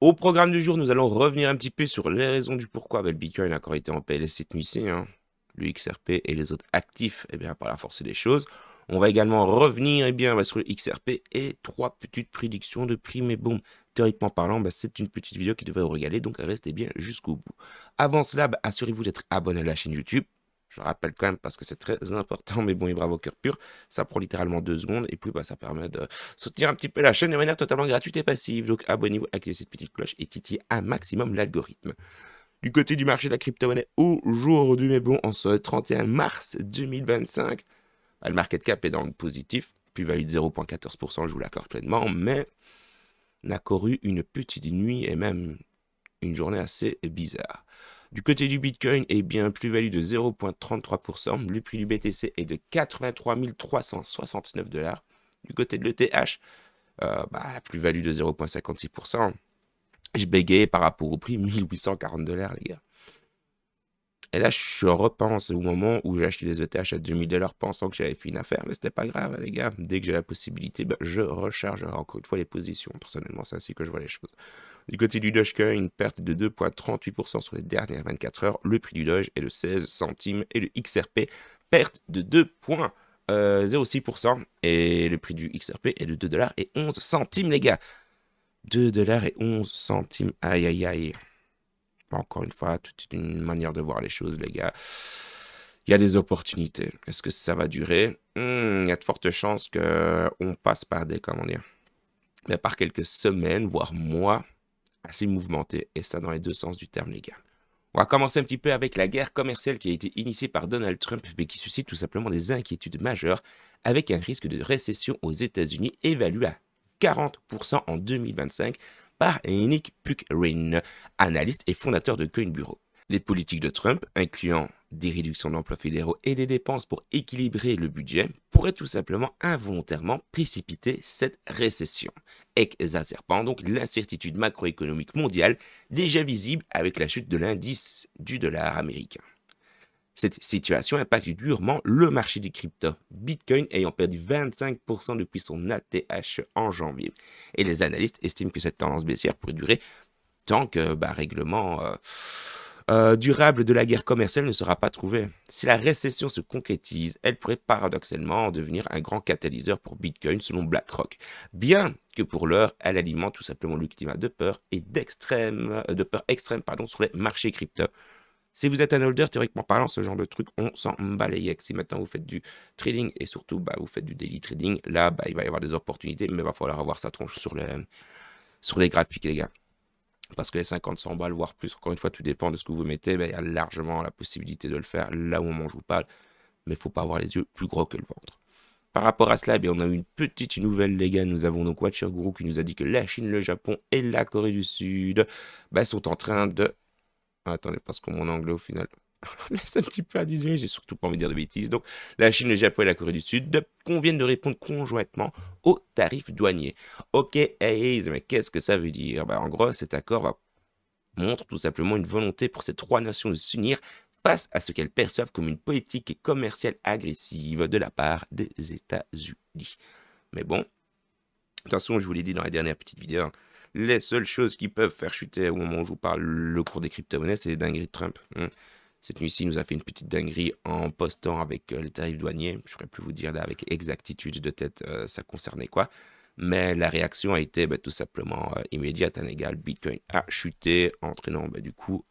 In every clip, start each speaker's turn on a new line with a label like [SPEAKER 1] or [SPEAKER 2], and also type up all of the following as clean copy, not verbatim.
[SPEAKER 1] Au programme du jour, nous allons revenir un petit peu sur les raisons du pourquoi le Bitcoin a encore été en PLS cette nuit-ci, hein. Le XRP et les autres actifs, par la force des choses. On va également revenir sur le XRP et 3 petites prédictions de prix. Mais bon, théoriquement parlant, c'est une petite vidéo qui devrait vous régaler, donc restez bien jusqu'au bout. Avant cela, assurez-vous d'être abonné à la chaîne YouTube. Je le rappelle quand même parce que c'est très important, mais bon, et bravo cœur pur. Ça prend littéralement 2 secondes et puis ça permet de soutenir un petit peu la chaîne de manière totalement gratuite et passive. Donc abonnez-vous, activez cette petite cloche et titillez un maximum l'algorithme. Du côté du marché de la crypto-monnaie, aujourd'hui, mais bon, en ce 31 mars 2025, le market cap est dans le positif, plus-value de 0,14%, je vous l'accorde pleinement, mais on a couru une petite nuit et même une journée assez bizarre. Du côté du Bitcoin, plus-value de 0,33%. Le prix du BTC est de 83 369 $. Du côté de l'ETH, plus-value de 0,56%. Je bégayais par rapport au prix, 1840 $, les gars. Et là, je repense au moment où j'ai acheté les ETH à 2000 $ pensant que j'avais fait une affaire. Mais c'était pas grave, les gars. Dès que j'ai la possibilité, je rechargerai encore une fois les positions. Personnellement, c'est ainsi que je vois les choses. Du côté du Dogecoin, une perte de 2,38% sur les dernières 24 heures. Le prix du Doge est de 16 centimes. Et le XRP, perte de 2,06%. Et le prix du XRP est de 2,11 $, les gars. 2,11 $. Aïe, aïe, aïe. Encore une fois, toute une manière de voir les choses, les gars. Il y a des opportunités. Est-ce que ça va durer? Il y a de fortes chances qu'on passe par mais par quelques semaines, voire mois, assez mouvementés. Et ça dans les deux sens du terme, les gars. On va commencer un petit peu avec la guerre commerciale qui a été initiée par Donald Trump, mais qui suscite tout simplement des inquiétudes majeures, avec un risque de récession aux États-Unis évalué à 40% en 2025 par Nick Puckrin, analyste et fondateur de CoinBureau. Les politiques de Trump, incluant des réductions d'emplois fédéraux et des dépenses pour équilibrer le budget, pourraient tout simplement involontairement précipiter cette récession, exacerbant donc l'incertitude macroéconomique mondiale déjà visible avec la chute de l'indice du dollar américain. Cette situation impacte durement le marché des cryptos, Bitcoin ayant perdu 25% depuis son ATH en janvier. Et les analystes estiment que cette tendance baissière pourrait durer tant que règlement durable de la guerre commerciale ne sera pas trouvé. Si la récession se concrétise, elle pourrait paradoxalement devenir un grand catalyseur pour Bitcoin selon BlackRock, bien que pour l'heure, elle alimente tout simplement le climat de peur et de peur extrême sur les marchés crypto. Si vous êtes un holder, théoriquement parlant, ce genre de truc, on s'en bat les yeux. Si maintenant vous faites du trading et surtout vous faites du daily trading, là, il va y avoir des opportunités, mais il va falloir avoir sa tronche sur les graphiques, les gars. Parce que les 50-100 balles, voire plus, encore une fois, tout dépend de ce que vous mettez, il y a largement la possibilité de le faire là où au moment où je vous parle, mais il ne faut pas avoir les yeux plus gros que le ventre. Par rapport à cela, on a une petite nouvelle, les gars. Nous avons donc Watcher Guru qui nous a dit que la Chine, le Japon et la Corée du Sud sont en train de... Attendez, parce que mon anglais, au final, laisse un petit peu à désirer. J'ai surtout pas envie de dire de bêtises. Donc, la Chine, le Japon et la Corée du Sud conviennent de répondre conjointement aux tarifs douaniers. Ok, mais qu'est-ce que ça veut dire? En gros, cet accord montre tout simplement une volonté pour ces trois nations de s'unir face à ce qu'elles perçoivent comme une politique commerciale agressive de la part des États-Unis. Mais bon, de toute façon, je vous l'ai dit dans la dernière petite vidéo, les seules choses qui peuvent faire chuter au moment où je vous parle le cours des crypto-monnaies, c'est les dingueries de Trump. Cette nuit-ci, il nous a fait une petite dinguerie en postant avec les tarifs douaniers. Je ne saurais plus vous dire là avec exactitude de tête ça concernait quoi. Mais la réaction a été tout simplement immédiate, un égal. Bitcoin a chuté, entraînant du coup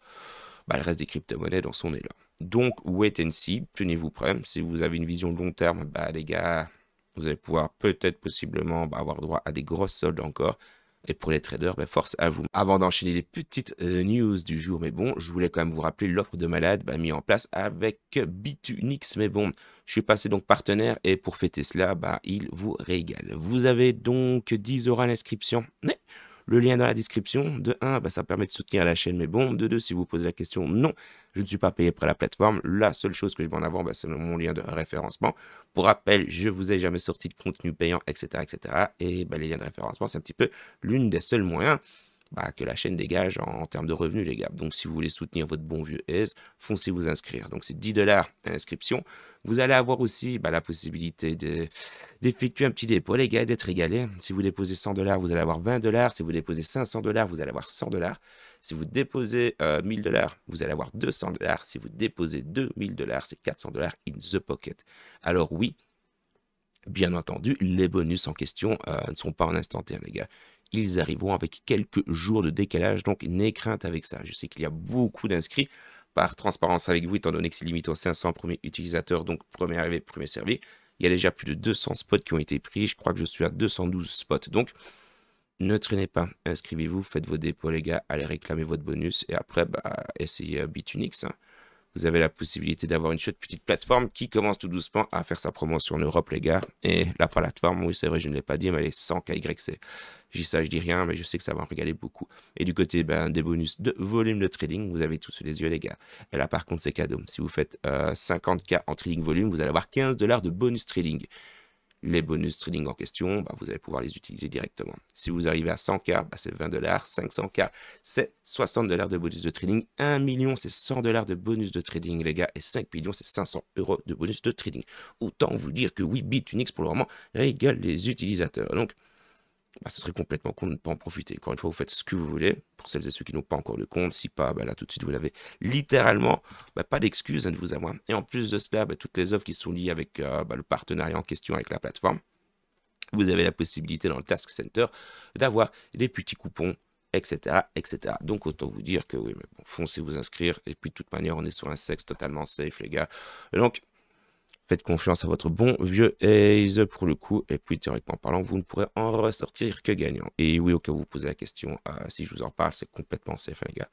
[SPEAKER 1] le reste des crypto-monnaies dans son élan. Donc, wait and see, tenez-vous prêts. Si vous avez une vision long terme, les gars, vous allez pouvoir peut-être possiblement avoir droit à des grosses soldes encore. Et pour les traders, force à vous. Avant d'enchaîner les petites news du jour, mais bon, je voulais quand même vous rappeler l'offre de malade mise en place avec Bitunix. Mais bon, je suis passé donc partenaire et pour fêter cela, il vous régale. Vous avez donc 10 € à l'inscription. Le lien dans la description. De 1, ça permet de soutenir la chaîne. Mais bon, de 2, si vous posez la question, non, je ne suis pas payé pour la plateforme. La seule chose que je vais en avoir, c'est mon lien de référencement. Pour rappel, je vous ai jamais sorti de contenu payant, etc. etc. Et les liens de référencement, c'est un petit peu l'une des seuls moyens que la chaîne dégage en termes de revenus, les gars. Donc, si vous voulez soutenir votre bon vieux Aise, foncez vous inscrire. Donc, c'est 10 $ à l'inscription. Vous allez avoir aussi la possibilité d'effectuer un petit dépôt, les gars, et d'être régalé. Si vous déposez 100 $, vous allez avoir 20 $. Si vous déposez 500 $, vous allez avoir 100 $. Si vous déposez 1000 $, vous allez avoir 200 $. Si vous déposez 2000 $, c'est 400 $ in the pocket. Alors oui, bien entendu, les bonus en question ne sont pas en instantané, les gars. Ils arriveront avec quelques jours de décalage, donc n'ayez crainte avec ça. Je sais qu'il y a beaucoup d'inscrits. Par transparence avec vous, étant donné que c'est limité aux 500 premiers utilisateurs, donc premier arrivé, premier servi, il y a déjà plus de 200 spots qui ont été pris. Je crois que je suis à 212 spots. Donc, ne traînez pas, inscrivez-vous, faites vos dépôts, les gars, allez réclamer votre bonus et après, essayez Bitunix. Vous avez la possibilité d'avoir une chouette petite plateforme qui commence tout doucement à faire sa promotion en Europe, les gars. Et la plateforme, oui, c'est vrai, je ne l'ai pas dit, mais elle est 100 KYC. Je dis ça, je dis rien, mais je sais que ça va en régaler beaucoup. Et du côté des bonus de volume de trading, vous avez tout sous les yeux, les gars. Et là, par contre, c'est cadeau. Si vous faites 50K en trading volume, vous allez avoir 15 $ de bonus trading. Les bonus trading en question, vous allez pouvoir les utiliser directement. Si vous arrivez à 100K, c'est 20 $, 500K, c'est 60 $ de bonus de trading, 1 million, c'est 100 $ de bonus de trading, les gars, et 5 millions, c'est 500 € de bonus de trading. Autant vous dire que oui, Bitunix, pour le moment, régale les utilisateurs. Donc, ce serait complètement con de ne pas en profiter. Encore une fois, vous faites ce que vous voulez. Pour celles et ceux qui n'ont pas encore de compte, si pas, là tout de suite, vous l'avez littéralement. Pas d'excuses de vous à moi. Et en plus de cela, toutes les offres qui sont liées avec le partenariat en question avec la plateforme, vous avez la possibilité dans le Task Center d'avoir des petits coupons, etc., etc. Donc, autant vous dire que oui, mais bon, foncez vous inscrire. Et puis, de toute manière, on est sur un sexe totalement safe, les gars. Et donc, faites confiance à votre bon vieux Aise pour le coup. Et puis, théoriquement parlant, vous ne pourrez en ressortir que gagnant. Et oui, au cas où vous posez la question, si je vous en parle, c'est complètement safe, les gars.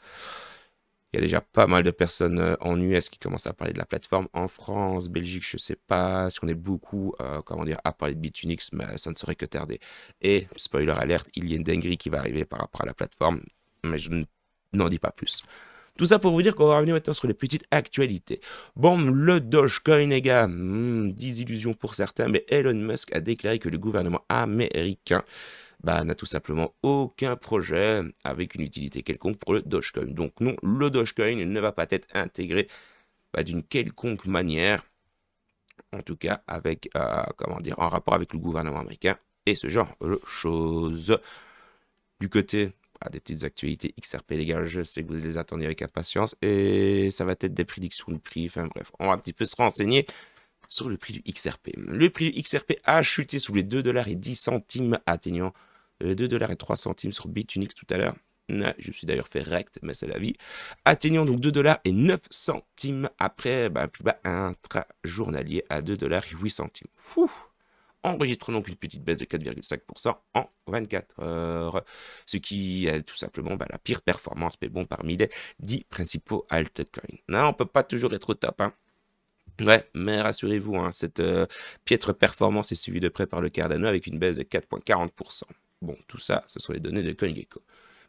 [SPEAKER 1] Il y a déjà pas mal de personnes en US qui commencent à parler de la plateforme. En France, Belgique, je ne sais pas si on est beaucoup à parler de Bitunix, mais ça ne saurait que tarder. Et, spoiler alerte, il y a une dinguerie qui va arriver par rapport à la plateforme. Mais je n'en dis pas plus. Tout ça pour vous dire qu'on va revenir maintenant sur les petites actualités. Bon, le Dogecoin, les gars, désillusion pour certains, mais Elon Musk a déclaré que le gouvernement américain n'a tout simplement aucun projet avec une utilité quelconque pour le Dogecoin. Donc non, le Dogecoin ne va pas être intégré d'une quelconque manière, en tout cas avec, en rapport avec le gouvernement américain et ce genre de choses. Du côté des petites actualités XRP, les gars, je sais que vous les attendez avec impatience et ça va être des prédictions de prix. Enfin bref, on va un petit peu se renseigner sur le prix du XRP. Le prix du XRP a chuté sous les 2,10 $, atteignant 2,03 $ sur Bitunix tout à l'heure. Je me suis d'ailleurs fait rect, mais c'est la vie. Atteignant donc 2,09 $ après plus bas intra-journalier à 2,08 $. Fou! Enregistrant donc une petite baisse de 4,5% en 24 heures. Ce qui est tout simplement la pire performance, mais bon, parmi les 10 principaux altcoins. Non, on ne peut pas toujours être au top, hein. Ouais, mais rassurez-vous, cette piètre performance est suivie de près par le Cardano avec une baisse de 4,40%. Bon, tout ça, ce sont les données de CoinGecko.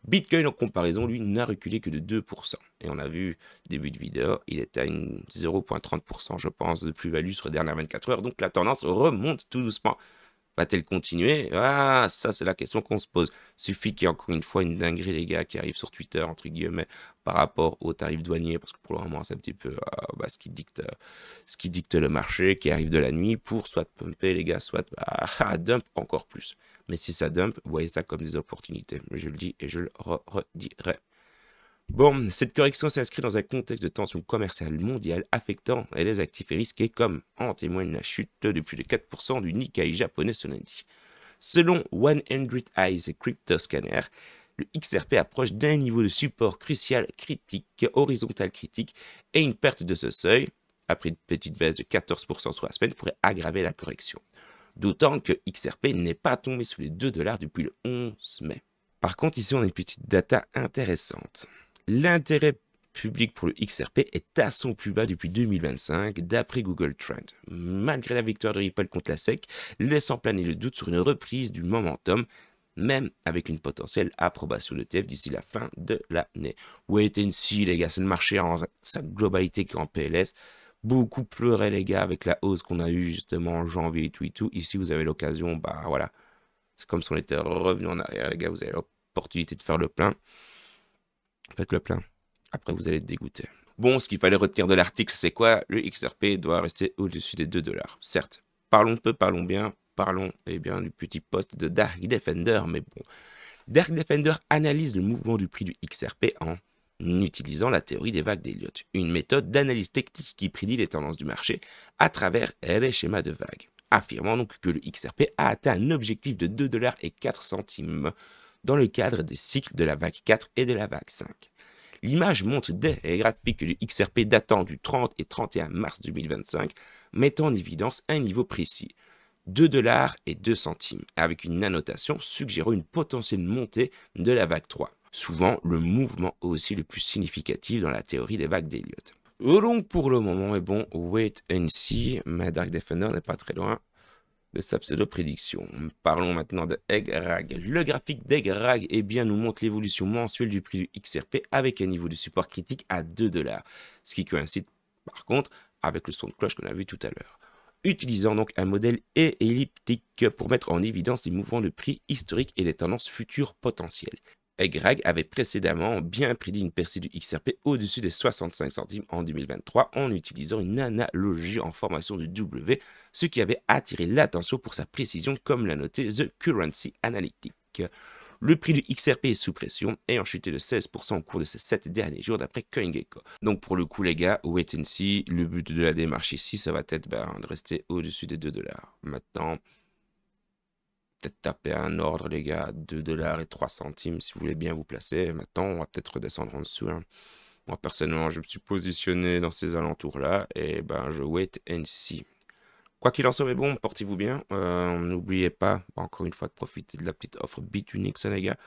[SPEAKER 1] Bitcoin, en comparaison, lui, n'a reculé que de 2%. Et on a vu, début de vidéo, il était à une 0,30%, je pense, de plus-value sur les dernières 24 heures. Donc, la tendance remonte tout doucement. Va-t-elle continuer? Ah, ça, c'est la question qu'on se pose. Suffit qu'il y ait encore une fois une dinguerie, les gars, qui arrive sur Twitter, entre guillemets, par rapport aux tarifs douaniers, parce que pour le moment, c'est un petit peu ce qui dicte le marché, qui arrive de la nuit, pour soit pumper, les gars, soit dump encore plus. Mais si ça dump, vous voyez ça comme des opportunités. Je le dis et je le redirai. Bon, cette correction s'inscrit dans un contexte de tension commerciale mondiale affectant les actifs et risqués, comme en témoigne la chute de plus de 4% du Nikkei japonais ce lundi. Selon 100 Eyes Crypto Scanner, le XRP approche d'un niveau de support crucial critique, horizontal critique, et une perte de ce seuil, après une petite baisse de 14% sur la semaine, pourrait aggraver la correction. D'autant que XRP n'est pas tombé sous les 2 $ depuis le 11 mai. Par contre, ici, on a une petite data intéressante. L'intérêt public pour le XRP est à son plus bas depuis 2025, d'après Google Trend, malgré la victoire de Ripple contre la SEC, laissant planer le doute sur une reprise du momentum, même avec une potentielle approbation de l'ETF d'ici la fin de l'année. Wait and see, les gars, c'est le marché en sa globalité qui est en PLS. Beaucoup pleuraient, les gars, avec la hausse qu'on a eue justement en janvier et tout et tout. Ici, vous avez l'occasion, voilà. C'est comme si on était revenu en arrière, les gars. Vous avez l'opportunité de faire le plein, faites le plein. Après, vous allez être dégoûté. Bon, ce qu'il fallait retenir de l'article, c'est quoi? Le XRP doit rester au-dessus des 2 $. Certes, parlons peu, parlons bien, parlons eh bien, du petit post de Dark Defender, mais bon. Dark Defender analyse le mouvement du prix du XRP en utilisant la théorie des vagues d'Elliott, une méthode d'analyse technique qui prédit les tendances du marché à travers les schémas de vagues, affirmant donc que le XRP a atteint un objectif de 2,04 $ dans le cadre des cycles de la vague 4 et de la vague 5. L'image montre des graphiques du XRP datant du 30 et 31 mars 2025, mettant en évidence un niveau précis, 2,02 $, avec une annotation suggérant une potentielle montée de la vague 3. Souvent, le mouvement aussi le plus significatif dans la théorie des vagues d'Elliott. Donc pour le moment, est bon, wait and see, mais Dark Defender n'est pas très loin de sa pseudo-prédiction. Parlons maintenant de EggRag. Le graphique d'EggRag nous montre l'évolution mensuelle du prix du XRP avec un niveau de support critique à 2 $, ce qui coïncide par contre avec le son de cloche qu'on a vu tout à l'heure. Utilisant donc un modèle elliptique pour mettre en évidence les mouvements de prix historiques et les tendances futures potentielles. EggRag avait précédemment bien prédit une percée du XRP au-dessus des 65 centimes en 2023 en utilisant une analogie en formation de W, ce qui avait attiré l'attention pour sa précision comme l'a noté The Currency Analytic. Le prix du XRP est sous pression, ayant chuté de 16% au cours de ces 7 derniers jours d'après CoinGecko. Donc pour le coup les gars, wait and see, le but de la démarche ici, ça va être de rester au-dessus des 2 $. Maintenant, peut-être taper un ordre les gars, 2 $ et 3 centimes si vous voulez bien vous placer. Maintenant, on va peut-être redescendre en dessous. Moi personnellement, je me suis positionné dans ces alentours-là et je wait and see. Quoi qu'il en soit, mais bon, portez-vous bien. N'oubliez pas, encore une fois, de profiter de la petite offre Bitunix, les gars.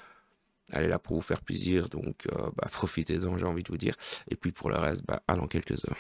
[SPEAKER 1] Elle est là pour vous faire plaisir, donc profitez-en, j'ai envie de vous dire. Et puis pour le reste, à dans quelques heures.